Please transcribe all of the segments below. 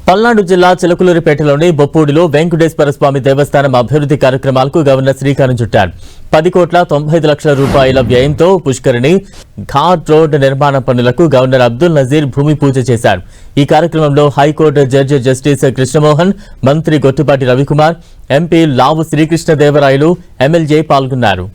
పల్నాడు జిల్లా చిలకలూరిపేటలోని బొప్పూడిలో వెంకటేశ్వర స్వామి దేవస్థానం అభివృద్ధి కార్యక్రమాలకు గవర్నర్ శ్రీకారం చుట్టారు. 10,95,00,000 రూపాయల వ్యయంతో పుష్కరిణి ఘాట్ రోడ్ నిర్మాణ పనులకు గవర్నర్ అబ్దుల్ నజీర్ భూమి పూజ చేశారు. ఈ కార్యక్రమంలో హైకోర్టు జడ్జి జస్టిస్ కృష్ణమోహన్, మంత్రి గొట్టిపాటి రవికుమార్, ఎంపీ లావు శ్రీకృష్ణదేవరాయలు, ఎమ్మెల్యే పాల్గొన్నారు.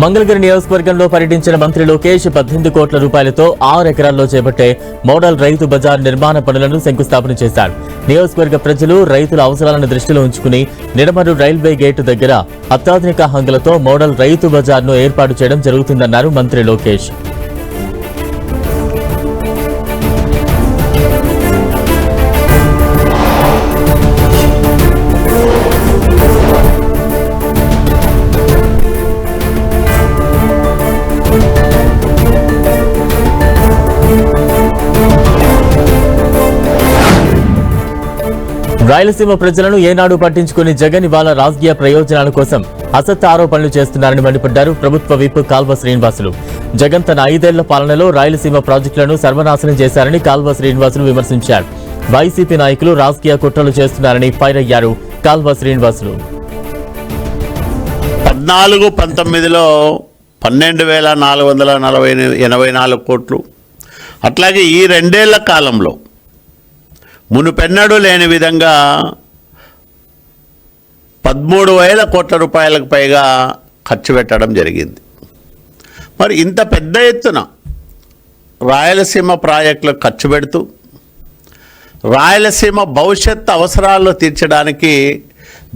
మంగళగిరి నియోజకవర్గంలో పర్యటించిన మంత్రి లోకేష్ 18 కోట్ల రూపాయలతో 6 ఎకరాల్లో చేపట్టే మోడల్ రైతు బజార్ నిర్మాణ పనులను శంకుస్థాపన చేశారు. నియోజకవర్గ ప్రజలు, రైతుల అవసరాలను దృష్టిలో ఉంచుకుని నిడమరు రైల్వే గేటు దగ్గర అత్యాధునిక హంగులతో మోడల్ రైతు బజార్ను ఏర్పాటు చేయడం జరుగుతుందన్నారు మంత్రి లోకేష్. రాయలసీమ ప్రజలను ఏనాడు పట్టించుకుని జగన్ ఇవాళ రాజకీయ ప్రయోజనాల కోసం అసత్య ఆరోపణలు చేస్తున్నారని మండిపడ్డారు ప్రభుత్వ విప్ కాల్వ శ్రీనివాసులు. జగన్ తన 5 ఏళ్ల పాలనలో రాయలసీమ ప్రాజెక్టులను సర్వనాశనం చేశారని కాల్వ శ్రీనివాసులు విమర్శించారు. వైసీపీ నాయకులు రాజకీయ కుట్రలు చేస్తున్నారని ఫైర్ అయ్యారు కాల్వ శ్రీనివాసులు. 14-19లో 12,484 కోట్లు, అట్లాగే ఈ 2 ఏళ్ల కాలంలో మునుపెన్నడూ లేని విధంగా 13,000 కోట్ల రూపాయలకు పైగా ఖర్చు పెట్టడం జరిగింది. మరి ఇంత పెద్ద ఎత్తున రాయలసీమ ప్రాజెక్టులకు ఖర్చు పెడుతూ రాయలసీమ భవిష్యత్తు అవసరాలను తీర్చడానికి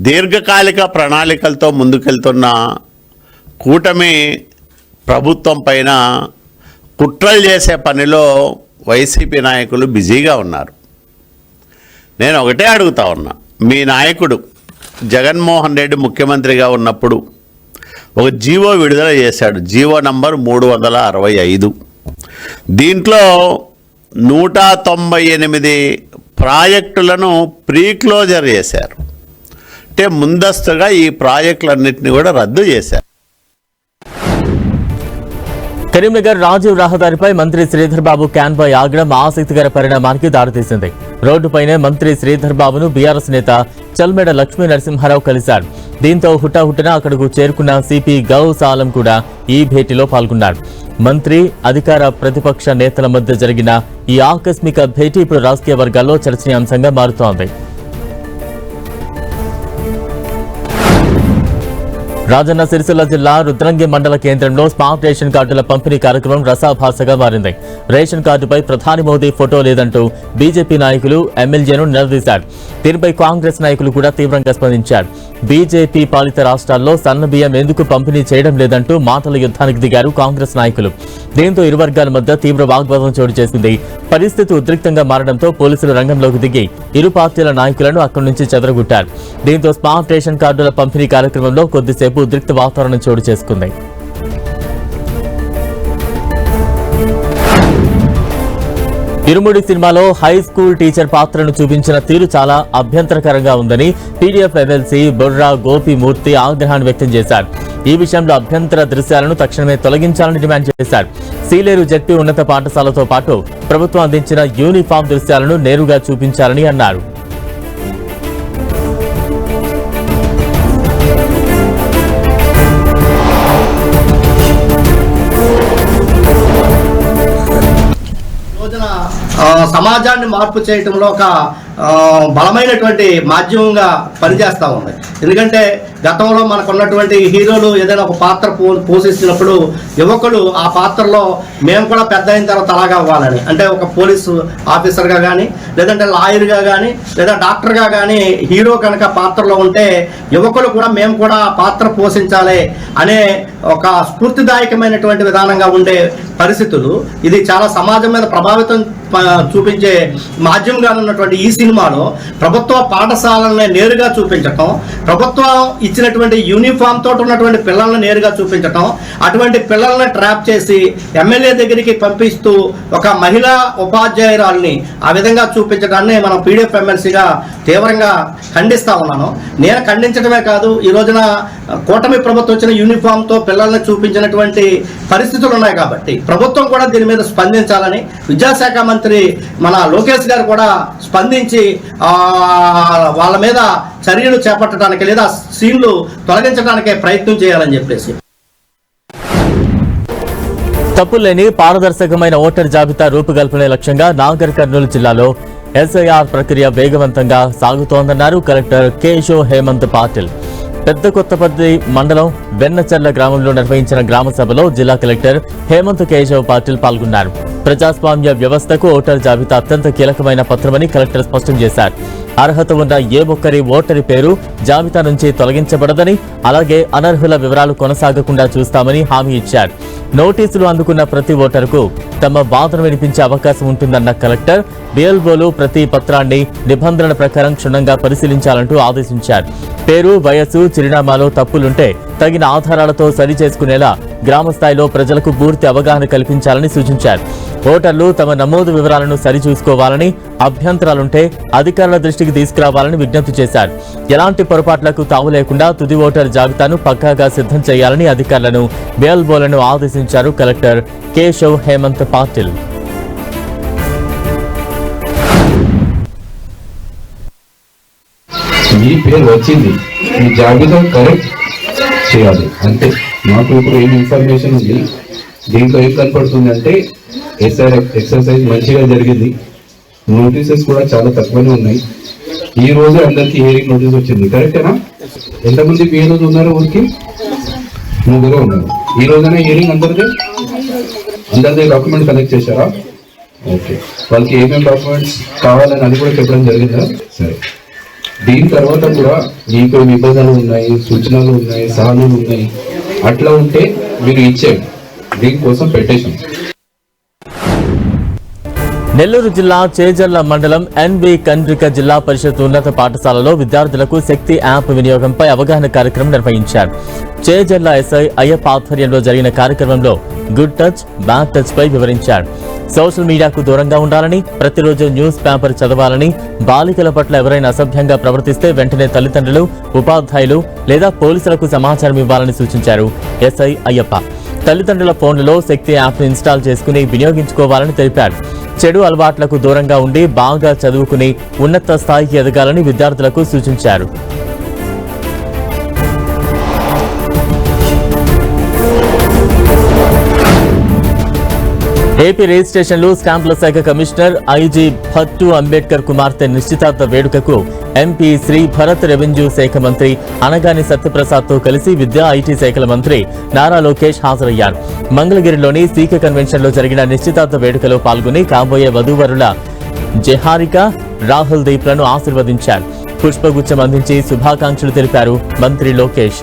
దీర్ఘకాలిక ప్రణాళికలతో ముందుకెళ్తున్న కూటమి ప్రభుత్వం పైన కుట్రలు చేసే పనిలో వైసీపీ నాయకులు బిజీగా ఉన్నారు. నేను ఒకటే అడుగుతా ఉన్నా, మీ నాయకుడు జగన్మోహన్ రెడ్డి ముఖ్యమంత్రిగా ఉన్నప్పుడు ఒక జీవో విడుదల చేశాడు, జీవో నంబర్ 365. దీంట్లో 198 ప్రాజెక్టులను ప్రీక్లోజర్ చేశారు. అంటే ముందస్తుగా ఈ ప్రాజెక్టులన్నింటినీ కూడా రద్దు చేశారు. కరీంనగర్ రాజీవ్ రహదారిపై మంత్రి శ్రీధర్ బాబు క్యాన్పై ఆగడం ఆసక్తికర పరిణామానికి దారితీసింది. రోడ్డుపైనే మంత్రి శ్రీధర్ బాబును బీఆర్ఎస్ నేత చల్మెడ లక్ష్మీ నరసింహారావు కలిశారు. దీంతో హుటాహుటిన అక్కడకు చేరుకున్న సిపి గౌస్ ఆలం కూడా ఈ భేటీలో పాల్గొన్నారు. మంత్రి, అధికార ప్రతిపక్ష నేతల మధ్య జరిగిన ఈ ఆకస్మిక భేటీ ఇప్పుడు రాజకీయ వర్గాల్లో చర్చనీయాంశంగా మారుతోంది. రాజన్న సిరిసిల్ల జిల్లా రుద్రంగి మండల కేంద్రంలో స్మార్ట్ రేషన్ కార్డుల పంపిణీ కార్యక్రమం రసాభాసగా మారింది. రేషన్ కార్డుపై ప్రధాని మోదీ ఫోటో లేదంటూ బీజేపీ నాయకులు ఎమ్మెల్యేను నిలదీశారు. దీనిపై కాంగ్రెస్ నాయకులు కూడా తీవ్రంగా స్పందించారు. బీజేపీ పాలిత రాష్ట్రాల్లో సన్న బియ్యం ఎందుకు పంపిణీ చేయడం లేదంటూ మాటల యుద్ధానికి దిగారు కాంగ్రెస్ నాయకులు. దీంతో ఇరు వర్గాల మధ్య తీవ్ర వాగ్వాదం చోటు చేసుకుంది. పరిస్థితి ఉద్రిక్తంగా మారడంతో పోలీసులు రంగంలోకి దిగి ఇరు పార్టీల నాయకులను అక్కడి నుంచి చెదరగొట్టారు. దీంతో స్మార్ట్ రేషన్ కార్డుల పంపిణీ కార్యక్రమంలో కొద్దిసేపు ఉద్రిక్త వాతావరణం చోటు చేసుకుంది. ఇరుముడి సినిమాలో హై స్కూల్ టీచర్ పాత్రను చూపించిన తీరు చాలా అభ్యంతరకరంగా ఉందని పీడీఎఫ్ ఎమ్మెల్సీ బొర్రా గోపిమూర్తి ఆగ్రహాన్ని వ్యక్తం చేశారు. ఈ విషయంలో అభ్యంతర దృశ్యాలను తక్షణమే తొలగించాలని డిమాండ్ చేశారు. సీలేరు జెడ్పీ ఉన్నత పాఠశాలతో పాటు ప్రభుత్వం అందించిన యూనిఫామ్ దృశ్యాలను నేరుగా చూపించాలని అన్నారు. సమాజాన్ని మార్పు చేయటంలో ఒక బలమైనటువంటి మాధ్యమంగా పనిచేస్తూ ఉంది. ఎందుకంటే గతంలో మనకు ఉన్నటువంటి హీరోలు ఏదైనా ఒక పాత్ర పోషిస్తున్నప్పుడు యువకులు ఆ పాత్రలో మేము కూడా పెద్ద అయిన తర్వాత అలాగా అవ్వాలని, అంటే ఒక పోలీసు ఆఫీసర్గా కానీ లేదంటే లాయర్గా కానీ లేదా డాక్టర్గా కానీ హీరో కనుక పాత్రలో ఉంటే యువకులు కూడా మేము కూడా ఆ పాత్ర పోషించాలి అనే ఒక స్ఫూర్తిదాయకమైనటువంటి విధానంగా ఉండే పరిస్థితులు. ఇది చాలా సమాజం మీద ప్రభావితం చూపించే మాధ్యమంగా ఉన్నటువంటి ఈ సినిమా సినిమాలో ప్రభుత్వ పాఠశాలల్ని నేరుగా చూపించటం, ప్రభుత్వం ఇచ్చినటువంటి యూనిఫామ్ తోటి ఉన్నటువంటి పిల్లల్ని నేరుగా చూపించటం, అటువంటి పిల్లల్ని ట్రాప్ చేసి ఎమ్మెల్యే దగ్గరికి పంపిస్తూ ఒక మహిళా ఉపాధ్యాయురాల్ని ఆ విధంగా చూపించడాన్ని మనం పీడీఎఫ్ ఎమ్మెల్సీగా తీవ్రంగా ఖండిస్తా ఉన్నాను. నేను ఖండించడమే కాదు, ఈ రోజున కూటమి ప్రభుత్వం వచ్చిన యూనిఫామ్తో పిల్లల్ని చూపించినటువంటి పరిస్థితులు ఉన్నాయి కాబట్టి ప్రభుత్వం కూడా దీని మీద స్పందించాలని విద్యాశాఖ మంత్రి మన లోకేష్ గారు కూడా స్పందించి వాళ్ళ మీద చర్యలు చేపట్టడానికి లేదా సీన్లు తొలగించడానికే ప్రయత్నం చేయాలని చెప్పేసి. తప్పులేని పారదర్శకమైన ఓటర్ జాబితా రూపుకల్పనే లక్ష్యంగా నాగర్ కర్నూలు జిల్లాలో ఎస్ఐఆర్ ప్రక్రియ వేగవంతంగా సాగుతోందన్నారు కలెక్టర్ కేశవ్ హేమంత్ పాటిల్. పెద్ద కొత్తపల్లి మండలం వెన్నచర్ల గ్రామంలో నిర్వహించిన గ్రామ సభలో జిల్లా కలెక్టర్ హేమంత్ కేశవ్ పాటిల్ పాల్గొన్నారు. ప్రజాస్వామ్య వ్యవస్థకు ఓటర్ జాబితా అత్యంత కీలకమైన పత్రమని కలెక్టర్ స్పష్టం చేశారు. అర్హత ఉన్న ఏ ఒక్కరి ఓటరి పేరు జాబితా నుంచి తొలగించబడదని, అలాగే అనర్హుల వివరాలు కొనసాగకుండా చూస్తామని హామీ ఇచ్చారు. నోటీసులు అందుకున్న ప్రతి ఓటరుకు తమ వాదన వినిపించే అవకాశం ఉంటుందన్న కలెక్టర్ బిఎల్ఓలు ప్రతి పత్రాన్ని నిబంధనల ప్రకారం క్షుణ్ణంగా పరిశీలించాలంటూ ఆదేశించారు. పేరు, వయస్సు, చిరునామాలో తప్పులుంటే తగిన ఆధారాలతో సరిచేసుకునేలా గ్రామ స్థాయిలో ప్రజలకు పూర్తి అవగాహన కల్పించాలని సూచించారు. ఓటర్లు తమ నమోదు వివరాలను సరిచూసుకోవాలని, అభ్యంతరాలుంటే అధికారుల దృష్టికి తీసుకురావాలని విజ్ఞప్తి చేశారు. ఎలాంటి పొరపాట్లకు తావు లేకుండా తుది ఓటర్ జాబితాను పక్కాగా సిద్ధం చేయాలని అధికారులను, బిఎల్ఓలను ఆదేశించారు కలెక్టర్ కేశవ్ హేమంత్ పాటిల్. మీ పేరు వచ్చింది, మీ జాబితా కరెక్ట్ చేయాలి అంతే. నాకు ఇప్పుడు ఏం ఇన్ఫర్మేషన్ ఉంది, దీంట్లో ఏం కనపడుతుంది అంటే ఎస్ఆర్ ఎక్సర్సైజ్ మంచిగా జరిగింది, నోటీసెస్ కూడా చాలా తక్కువనే ఉన్నాయి. ఈ రోజు అందరికి హియరింగ్ నోటీస్ వచ్చింది, కరెక్టేనా? ఎంతమంది పిఎల్ఓస్ ఉన్నారు? ఊరికి 3 ఉన్నారు. ఈ రోజునే హియరింగ్ అందరిదే డాక్యుమెంట్ కలెక్ట్ చేశారా? ఓకే. వాళ్ళకి ఏమేమి డాక్యుమెంట్స్ కావాలని అది కూడా చెప్పడం జరిగిందా? సరే. దీని తర్వాత కూడా మీకు నిబంధనలు ఉన్నాయి, సూచనలు ఉన్నాయి, సలహాలు ఉన్నాయి. అట్లా ఉంటే మీరు ఇచ్చేయండి, దీనికోసం పెట్టేసాం. నెల్లూరు జిల్లా చేజర్ల మండలం ఎన్బి కండ్రిక జిల్లా పరిషత్ ఉన్నత పాఠశాలలో విద్యార్థులకు శక్తి యాప్ వినియోగంపై అవగాహన కార్యక్రమం నిర్వహించారు. చేజర్ల ఎస్ఐ అయ్యప్ప ఆధ్వర్యంలో జరిగిన కార్యక్రమంలో గుడ్ టచ్, బ్యాడ్ టచ్ పై వివరించారు. సోషల్ మీడియాకు దూరంగా ఉండాలని, ప్రతిరోజు న్యూస్ పేపర్ చదవాలని, బాలికల పట్ల ఎవరైనా అసభ్యంగా ప్రవర్తిస్తే వెంటనే తల్లిదండ్రులు, ఉపాధ్యాయులు లేదా పోలీసులకు సమాచారం ఇవ్వాలని సూచించారు ఎస్ఐ అయ్యప్ప. తల్లిదండ్రుల ఫోన్లలో శక్తి యాప్ను ఇన్స్టాల్ చేసుకుని వినియోగించుకోవాలని తెలిపారు. చెడు అలవాట్లకు దూరంగా ఉండి బాగా చదువుకుని ఉన్నత స్థాయికి ఎదగాలని విద్యార్థులకు సూచించారు. ఏపీ రిజిస్ట్రేషన్లు స్టాంపుల శాఖ కమిషనర్ ఐజీ భట్టు అంబేద్కర్ కుమార్తె నిశ్చితార్థ వేడుకకు ఎంపీ శ్రీ భరత్, రెవెన్యూ శాఖ మంత్రి అనగాని సత్యప్రసాద్తో కలిసి విద్యా, ఐటీ శాఖల మంత్రి నారా లోకేష్ హాజరయ్యారు. మంగళగిరిలోని సీకే కన్వెన్షన్లో జరిగిన నిశ్చితార్థ వేడుకలో పాల్గొని కాబోయే వధూవరుల జహారిక, రాహుల్ దీప్లను ఆశీర్వదించారు. పుష్పగుచ్చం అందించి శుభాకాంక్షలు తెలిపారు మంత్రి లోకేష్.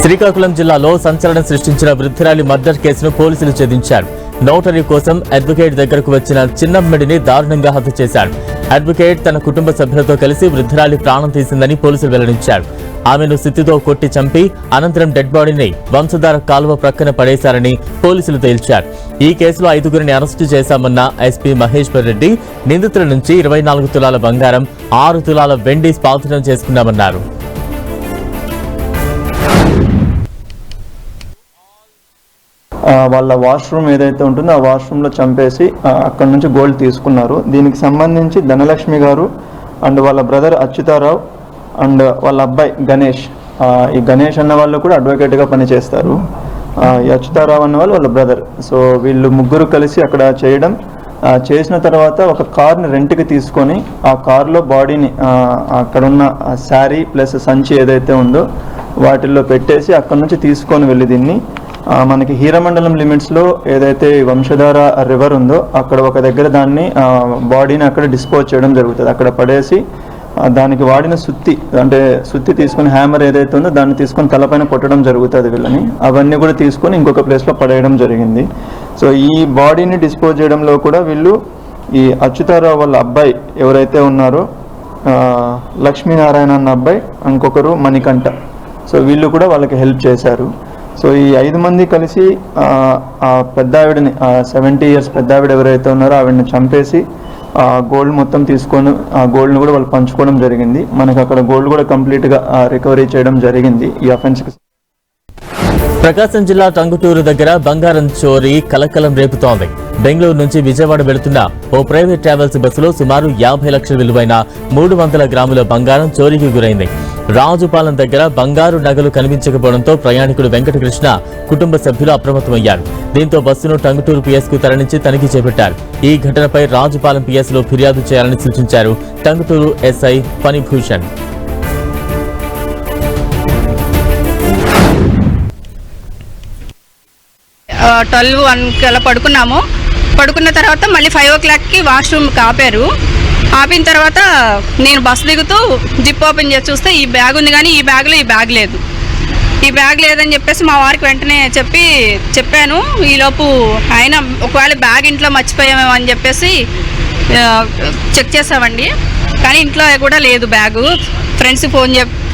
శ్రీకాకుళం జిల్లాలో సంచలనం సృష్టించిన వృద్ధురాలి మర్డర్ కేసును పోలీసులు ఛేదించారు. నోటరీ కోసం అడ్వకేట్ దగ్గరకు వచ్చిన చిన్నమ్మడిని దారుణంగా హత్య చేశారు. అడ్వకేట్ తన కుటుంబ సభ్యులతో కలిసి వృద్ధురాలి ప్రాణం తీసిందని పోలీసులు వెల్లడించారు. ఆమెను సిత్తుతో కొట్టి చంపి అనంతరం డెడ్ బాడీని వంశధార కాలువ ప్రక్కన పడేశారని పోలీసులు తేల్చారు. ఈ కేసులో 5గురిని అరెస్టు చేశామన్న ఎస్పీ మహేశ్వర్ రెడ్డి, నిందితుల నుంచి 24 తులాల బంగారం, 6 తులాల వెండి స్వాధీనం చేసుకున్నామన్నారు. వాళ్ళ వాష్రూమ్ ఏదైతే ఉంటుందో ఆ వాష్రూమ్లో చంపేసి అక్కడ నుంచి గోల్డ్ తీసుకున్నారు. దీనికి సంబంధించి ధనలక్ష్మి గారు అండ్ వాళ్ళ బ్రదర్ అచ్యుతారావు అండ్ వాళ్ళ అబ్బాయి గణేష్, ఈ గణేష్ అన్న వాళ్ళు కూడా అడ్వకేట్గా పనిచేస్తారు. ఈ అచ్యుతారావు అన్న వాళ్ళు వాళ్ళ బ్రదర్. సో వీళ్ళు ముగ్గురు కలిసి అక్కడ చేయడం, చేసిన తర్వాత ఒక కార్ని రెంట్కి తీసుకొని ఆ కార్లో బాడీని అక్కడున్న శారీ ప్లస్ సంచి ఏదైతే ఉందో వాటిల్లో పెట్టేసి అక్కడ నుంచి తీసుకొని వెళ్ళి దీన్ని మనకి హీరమండలం లిమిట్స్లో ఏదైతే వంశధార రివర్ ఉందో అక్కడ ఒక దగ్గర దాన్ని బాడీని అక్కడ డిస్పోజ్ చేయడం జరుగుతుంది. అక్కడ పడేసి దానికి వాడిన సుత్తి, అంటే సుత్తి తీసుకొని హ్యామర్ ఏదైతే ఉందో దాన్ని తీసుకొని తలపైన కొట్టడం జరుగుతుంది వీళ్ళని. అవన్నీ కూడా తీసుకొని ఇంకొక ప్లేస్లో పడేయడం జరిగింది. సో ఈ బాడీని డిస్పోజ్ చేయడంలో కూడా వీళ్ళు ఈ అచ్యుతారావు వాళ్ళ అబ్బాయి ఎవరైతే ఉన్నారో లక్ష్మీనారాయణ అన్న అబ్బాయి, ఇంకొకరు మణికంఠ, సో వీళ్ళు కూడా వాళ్ళకి హెల్ప్ చేశారు. సో ఈ 5 మంది కలిసి ఆ పెద్ద ఆవిడని 70 years పెద్ద ఆవిడ ఎవరైతే ఉన్నారో ఆవిడని చంపేసి గోల్డ్ మొత్తం తీసుకొని ఆ గోల్డ్ని కూడా వాళ్ళు పంచుకోవడం జరిగింది. మనకు అక్కడ గోల్డ్ కూడా కంప్లీట్గా రికవరీ చేయడం జరిగింది ఈ అఫెన్స్కి. ప్రకాశం జిల్లా టంగుటూరు దగ్గర బంగారం చోరీ కలకలం రేపుతోంది. బెంగళూరు నుంచి విజయవాడ వెళుతున్న ఓ ప్రైవేట్ ట్రావెల్స్ బస్సులో సుమారు 50 లక్షల విలువైన 300 గ్రాముల బంగారం చోరీకి గురైంది. రాజుపాలెం దగ్గర బంగారు నగలు కనిపించకపోవడంతో ప్రయాణికుడు వెంకటకృష్ణ కుటుంబ సభ్యులు అప్రమత్తమయ్యారు. దీంతో బస్సును టంగుటూరు పిఎస్ కు తరలించి తనిఖీ చేపట్టారు. ఈ ఘటనపై రాజుపాలెం పిఎస్ లో ఫిర్యాదు చేయాలని సూచించారు టంగుటూరు ఎస్ఐ ఫణిభూషణ్. 12-1 అలా పడుకున్న తర్వాత మళ్ళీ 5 o'clockకి వాష్రూమ్కి ఆపిన తర్వాత నేను బస్సు దిగుతూ జిప్ ఓపెన్ చేసి చూస్తే ఈ బ్యాగ్ ఉంది, కానీ ఈ బ్యాగ్ లేదని చెప్పేసి మా వారికి వెంటనే చెప్పాను. ఈలోపు ఆయన ఒకవేళ బ్యాగ్ ఇంట్లో మర్చిపోయామేమో అని చెప్పేసి చెక్ చేసామండి, కానీ ఇంట్లో కూడా లేదు బ్యాగు. ఫ్రెండ్స్కి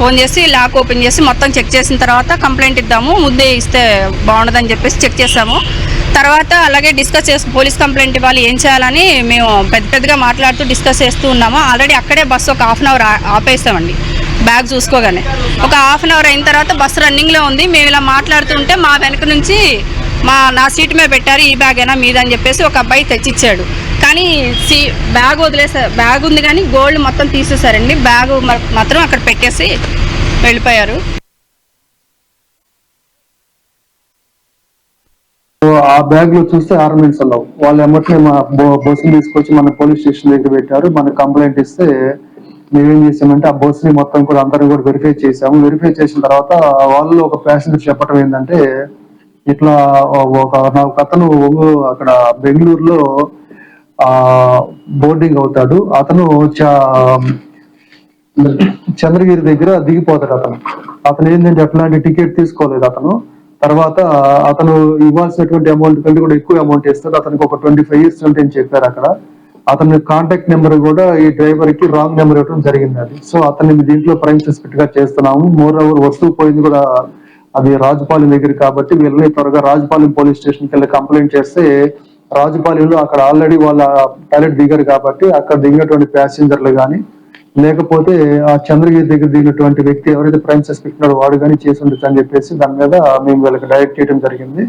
ఫోన్ చేసి లాక్ ఓపెన్ చేసి మొత్తం చెక్ చేసిన తర్వాత కంప్లైంట్ ఇద్దాము, ముందే ఇస్తే బాగుండదని చెప్పేసి చెక్ చేసాము. తర్వాత అలాగే డిస్కస్ చేసి పోలీస్ కంప్లైంట్ ఇవ్వాలి, ఏం చేయాలని మేము పెద్దగా మాట్లాడుతూ డిస్కస్ చేస్తూ ఉన్నాము. ఆల్రెడీ అక్కడే బస్సు ఒక 1/2 hour ఆపేస్తామండి. బ్యాగ్ చూసుకోగానే ఒక 1/2 hour అయిన తర్వాత బస్సు రన్నింగ్లో ఉంది. మేము ఇలా మాట్లాడుతుంటే మా వెనక నుంచి నా సీట్ మీద పెట్టారు, ఈ బ్యాగ్ అయినా మీద అని చెప్పేసి ఒక అబ్బాయి తెచ్చిచ్చాడు. కానీ బ్యాగ్ ఉంది కానీ గోల్డ్ మొత్తం తీసేశారండి. బ్యాగ్ మాత్రం అక్కడ పెట్టేసి వెళ్ళిపోయారు. ఆ బ్యాగ్ లో చూస్తే ఆర్నమెంట్స్ అన్నావు. వాళ్ళు ఎమ్మటనే మా బస్సుని తీసుకొచ్చి మన పోలీస్ స్టేషన్ దగ్గర పెట్టారు. మనకు కంప్లైంట్ ఇస్తే మేమేం చేసామంటే ఆ బస్సుని మొత్తం కూడా అందరం కూడా వెరిఫై చేసాము. వెరిఫై చేసిన తర్వాత వాళ్ళు ఒక ప్యాసింజర్ చెప్పడం ఏంటంటే, ఇట్లా ఒక అతను అక్కడ బెంగళూరులో బోర్డింగ్ అవుతాడు, అతను చంద్రగిరి దగ్గర దిగిపోతాడు. అతను ఏంటంటే అట్లాంటి టికెట్ తీసుకోలేదు అతను. తర్వాత అతను ఇవ్వాల్సినటువంటి అమౌంట్ కంటే కూడా ఎక్కువ అమౌంట్ ఇస్తాడు. అతనికి ఒక 25 years అని చెప్పారు అక్కడ. అతని కాంటాక్ట్ నెంబర్ కూడా ఈ డ్రైవర్ కి రాంగ్ నెంబర్ ఇవ్వడం జరిగింది అది. సో అతన్ని దీంట్లో ప్రైమ్ సస్పెక్ట్ గా చేస్తున్నాము. మోర్ ఓవర్ వస్తువు పోయింది కూడా అది రాజుపాలెం దగ్గర కాబట్టి వీళ్ళని త్వరగా రాజుపాలెం పోలీస్ స్టేషన్ కి వెళ్ళి కంప్లైంట్ చేస్తే, రాజుపాలెంలో అక్కడ ఆల్రెడీ వాళ్ళ టాయిలెట్ దిగారు కాబట్టి అక్కడ దిగినటువంటి ప్యాసింజర్లు కానీ లేకపోతే ఆ చంద్రగిరి దగ్గర దిగినటువంటి వ్యక్తి ఎవరైతే ప్రైమ్ సస్పెక్ట్ ఉన్నాడో వాడు కానీ చేసి ఉండొచ్చు అని చెప్పేసి దాని మీద మేము వీళ్ళకి డైరెక్ట్ చేయడం జరిగింది.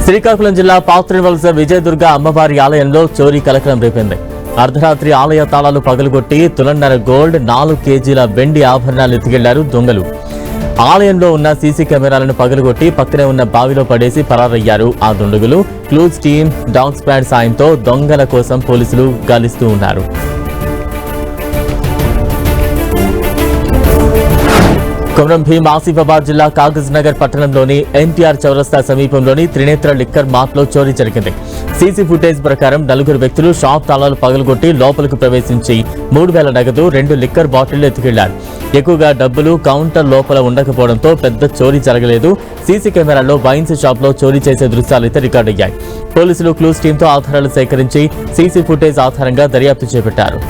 శ్రీకాకుళం జిల్లా పాత్రివలస విజయదుర్గ అమ్మవారి ఆలయంలో చోరీ కలకలం రేపింది. అర్ధరాత్రి ఆలయ తాళాలు పగలగొట్టి 1.5 తులం గోల్డ్, 4 kgల వెండి ఆభరణాలు ఎత్తుకెళ్లారు దొంగలు. ఆలయంలో ఉన్న సీసీ కెమెరాలను పగలగొట్టి పక్కనే ఉన్న బావిలో పడేసి పరారయ్యారు ఆ దుండగులు. క్లూజ్ టీమ్, డాగ్ స్క్వాడ్ సాయంతో దొంగల కోసం పోలీసులు గాలిస్తూ ఉన్నారు. కొమరం భీం ఆసిఫాబాద్ జిల్లా కాగజ్ నగర్ పట్టణంలోని ఎన్టీఆర్ చౌరస్తా సమీపంలోని త్రినేత్ర లిక్కర్ మార్ట్లో చోరీ జరిగింది. సీసీ ఫుటేజ్ ప్రకారం 4 వ్యక్తులు షాప్ తాళాలు పగలగొట్టి లోపలికి ప్రవేశించి 3000 నగదు, 2 లిక్కర్ బాటిళ్లు ఎత్తుకెళ్లారు. ఎక్కువగా డబ్బులు కౌంటర్ లోపల ఉండకపోవడంతో పెద్ద చోరీ జరగలేదు. సీసీ కెమెరాల్లో వైన్స్ షాప్ లో చోరీ చేసే దృశ్యాలైతే రికార్డయ్యాయి. పోలీసులు క్లూస్ టీంతో ఆధారాలు సేకరించి సీసీ ఫుటేజ్ ఆధారంగా దర్యాప్తు చేపట్టారు.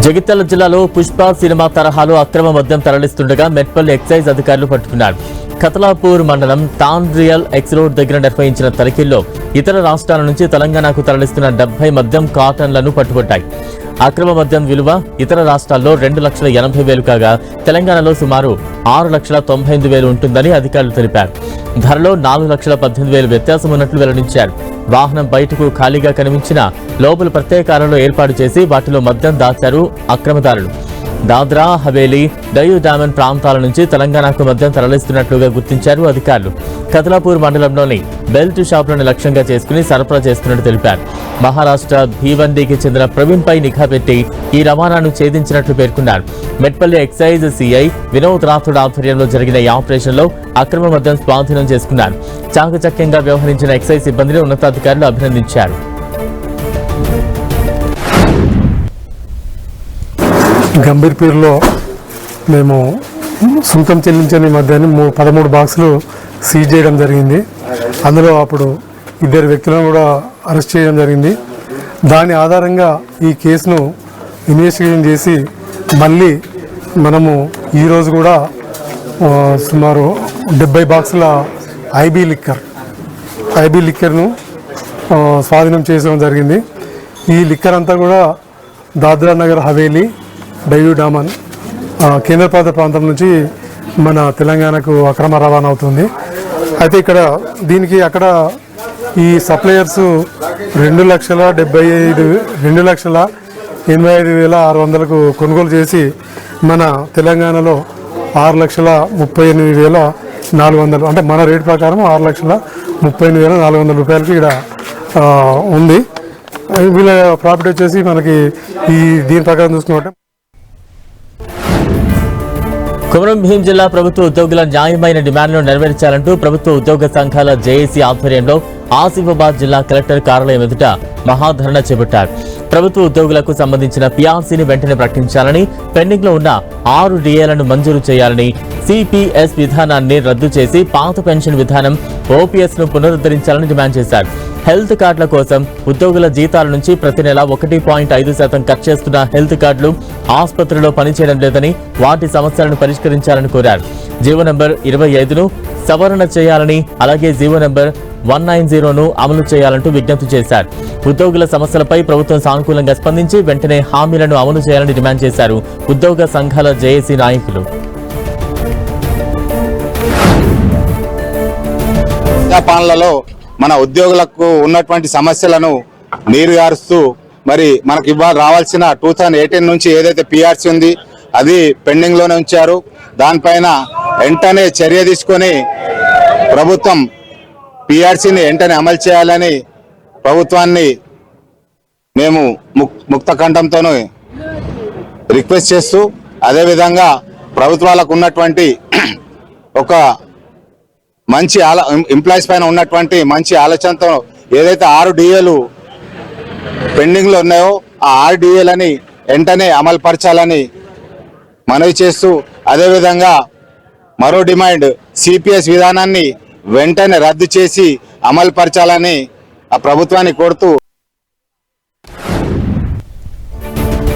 జగిత్యాల జిల్లాలో పుష్ప సినిమా తరహాలో అక్రమ మద్యం తరలిస్తుండగా మెట్పల్లి ఎక్సైజ్ అధికారులు పట్టుకున్నారు. ఖతలాపూర్ మండలం తాండ్రియల్ ఎక్స్ రోడ్ దగ్గర నిర్వహించిన తనిఖీల్లో ఇతర రాష్ట్రాల నుంచి తెలంగాణకు తరలిస్తున్న 70 మద్యం కార్టన్లను పట్టుబట్టాయి. అక్రమ మద్యం విలువ ఇతర రాష్ట్రాల్లో 2,80,000 కాగా తెలంగాణలో సుమారు 6,98,000 ఉంటుందని అధికారులు తెలిపారు. ధరలో 4,18,000 వ్యత్యాసం ఉన్నట్లు వెల్లడించారు. వాహనం బయటకు ఖాళీగా కనిపించిన లోపల ప్రత్యేక కారులో ఏర్పాటు చేసి వాటిలో మద్యం దాచారు అక్రమదారులు. దాద్రా హవేలీ డయూ డామన్ ప్రాంతాల నుంచి తెలంగాణకు మద్యం తరలిస్తున్నట్లుగా గుర్తించారు అధికారులు. కదలాపూర్ మండలంలోని బెల్ట్ షాపులను లక్ష్యంగా చేసుకుని సరఫరా చేస్తున్నట్టు తెలిపారు. మహారాష్ట్ర భీవండికి చెందిన ప్రవీణ్ పై నిఘా పెట్టి ఈ రవాణాను ఛేదించినట్లు పేర్కొన్నారు. మెట్పల్లి ఎక్సైజ్ సిఐ వినోద్ రాథోడ్ ఆధ్వర్యంలో జరిగిన ఈ ఆపరేషన్లో అక్రమ మద్యం స్వాధీనం చేసుకున్నారు. చాకచక్యంగా వ్యవహరించిన ఎక్సైజ్ సిబ్బందిని ఉన్నతాధికారులు అభినందించారు. గంభీర్పూర్లో మేము సుంకం చెల్లించని మద్యాన్ని 13 బాక్సులు సీజ్ చేయడం జరిగింది. అందులో అప్పుడు 2 వ్యక్తులను కూడా అరెస్ట్ చేయడం జరిగింది. దాని ఆధారంగా ఈ కేసును ఇన్వెస్టిగేషన్ చేసి మళ్ళీ మనము ఈరోజు కూడా సుమారు 70 బాక్సుల ఐబీ లిక్కర్ను స్వాధీనం చేయడం జరిగింది. ఈ లిక్కర్ అంతా కూడా దాద్రా నగర్ హవేలీ డయూ డామన్ కేంద్రపాలిత ప్రాంతం నుంచి మన తెలంగాణకు అక్రమ రవాణా అవుతుంది. అయితే ఇక్కడ దీనికి అక్కడ ఈ సప్లయర్స్ 2,85,600కు కొనుగోలు చేసి మన తెలంగాణలో 6,38,400 అంటే మన రేటు ప్రకారం 6,38,400 రూపాయలకి ఇక్కడ ఉంది. వీళ్ళ ప్రాఫిట్ వచ్చేసి మనకి దీని ప్రకారం చూసుకుంటే కొమరం భీం జిల్లా ప్రభుత్వ ఉద్యోగుల న్యాయమైన డిమాండ్లను నెరవేర్చాలంటూ ప్రభుత్వ ఉద్యోగ సంఘాల జేఏసీ ఆధ్వర్యంలో ఆసిఫాబాద్ జిల్లా కలెక్టర్ కార్యాలయం ఎదుట మహాధరణ చేపట్టారు. ప్రభుత్వ ఉద్యోగులకు సంబంధించిన పిఆర్సీని వెంటనే ప్రకటించాలని, పెండింగ్ లో ఉన్న 6 డిఏలను మంజూరు చేయాలని, సిపిఎస్ విధానాన్ని రద్దు చేసి పాత పెన్షన్ విధానం ఓపీఎస్ ను పునరుద్ధరించాలని డిమాండ్ చేశారు. హెల్త్ కార్డుల కోసం ఉద్యోగుల జీతాల నుంచి ప్రతి నెల 1.5% ఖర్చు చేస్తున్న హెల్త్ కార్డులు ఆసుపత్రిలో పనిచేయడం లేదని, వాటి సమస్యలను పరిష్కరించాలని కోరారు. జీవో నంబర్ 25ను సవరణ చేయాలని, అలాగే జీవో నంబర్ 190ను అమలు చేయాలంటూ విజ్ఞప్తి చేశారు. ఉద్యోగుల సమస్యలపై ప్రభుత్వం సానుకూలంగా స్పందించి వెంటనే హామీలను అమలు చేయాలని డిమాండ్ చేశారు ఉద్యోగ సంఘాల జేఏసీ నాయకులు. పాలనలో మన ఉద్యోగులకు ఉన్నటువంటి సమస్యలను నీరుగారుస్తూ మరి మనకు రావాల్సిన 2018 నుంచి ఏదైతే పిఆర్సీ ఉంది అది పెండింగ్ లోనే ఉంచారు. దానిపైన వెంటనే చర్య తీసుకొని ప్రభుత్వం పిఆర్సీని వెంటనే అమలు చేయాలని ప్రభుత్వాన్ని మేము ముక్త కంఠంతోనే రిక్వెస్ట్ చేస్తూ, అదేవిధంగా ప్రభుత్వాలకు ఉన్నటువంటి ఒక మంచి ఎంప్లాయీస్ పైన ఉన్నటువంటి మంచి ఆలోచనతో ఏదైతే 6 డిఏలు పెండింగ్ లో ఉన్నాయో ఆ 6 డిఏలని వెంటనే అమలు పరచాలని మనవి చేస్తూ, అదేవిధంగా మరో డిమాండ్ సిపిఎస్ విధానాన్ని వెంటనే రద్దు చేసి అమలు పరచాలని ఆ ప్రభుత్వాన్ని కోరుతూ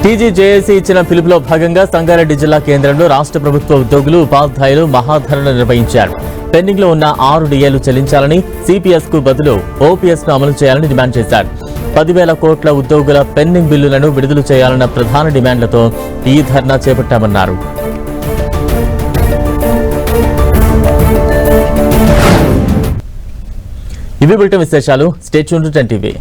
టీజీజేఏసీ ఇచ్చిన పిలుపులో భాగంగా సంగారెడ్డి జిల్లా కేంద్రంలో రాష్ట్ర ప్రభుత్వ ఉద్యోగులు, ఉపాధ్యాయులు మహాధరణ నిర్వహించారు. పెండింగ్ లో ఉన్న 6 డిఏలు చెల్లించాలని, సిపిఎస్ కు బదులు ఓపీఎస్ ను అమలు చేయాలని డిమాండ్ చేశారు. 10,000 కోట్ల ఉద్యోగుల పెండింగ్ బిల్లులను విడుదల చేయాలన్న ప్రధాన డిమాండ్లతో ఈ ధర్నా చేపట్టామన్నారు. ఇవి బులెటిన్ విశేషాలు. Stay tuned to 10 TV.